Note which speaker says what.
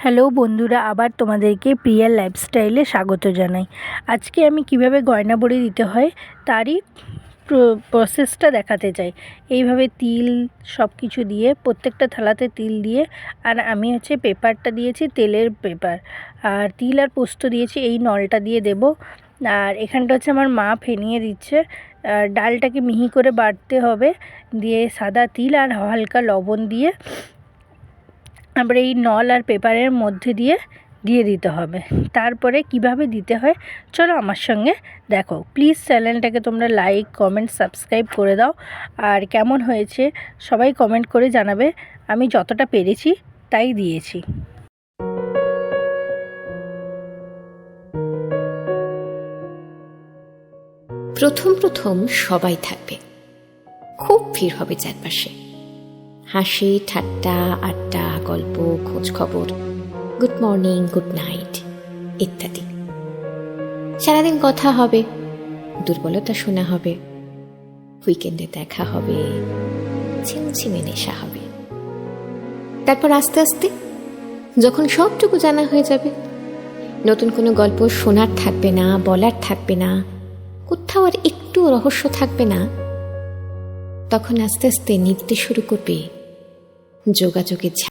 Speaker 1: Hello বন্ধুরা, আবার তোমাদেরকে প্রিয়ার লাইফস্টাইলে স্বাগত জানাই। আজকে আমি কিভাবে গয়না বড়ি দিতে হয় তারই প্রসেসটা দেখাতে চাই। এইভাবে তিল সব কিছু দিয়ে, প্রত্যেকটা থালাতে তিল দিয়ে, আর আমি পেপারটা দিয়েছি, তেলের পেপার, আর তিল আর পোস্ত দিয়েছি, এই নলটা দিয়ে দেব। আর এখানটা আমার মা ফেনিয়ে দিচ্ছে। ডালটাকে মিহি করে বাটতে হবে, দিয়ে সাদা তিল আর হালকা লবণ দিয়ে আবার এই নল আর পেপারের মধ্যে দিয়ে দিতে হবে। তারপরে কিভাবে দিতে হয় চলো আমার সঙ্গে দেখো। প্লিজ চ্যানেলটাকে তোমরা লাইক, কমেন্ট, সাবস্ক্রাইব করে দাও। আর কেমন হয়েছে সবাই কমেন্ট করে জানাবে। আমি যতটা পেরেছি তাই দিয়েছি।
Speaker 2: প্রথম সবাই থাকবে, খুব ভিড় হবে চারপাশে, হাসি, ঠাট্টা, আড্ডা, গল্প, খোঁজ খবর, গুড মর্নিং, গুড নাইট ইত্যাদি। সারাদিন কথা হবে, দুর্বলতা শোনা হবে, উইকেন্ডে দেখা হবে, ছিমছিমে নেশা হবে। তারপর আস্তে আস্তে যখন সবটুকু জানা হয়ে যাবে, নতুন কোনো গল্প শোনার থাকবে না, বলার থাকবে না, কোথাও আর একটু রহস্য থাকবে না, তখন আস্তে আস্তে নিতে শুরু করবে যোগাযোগের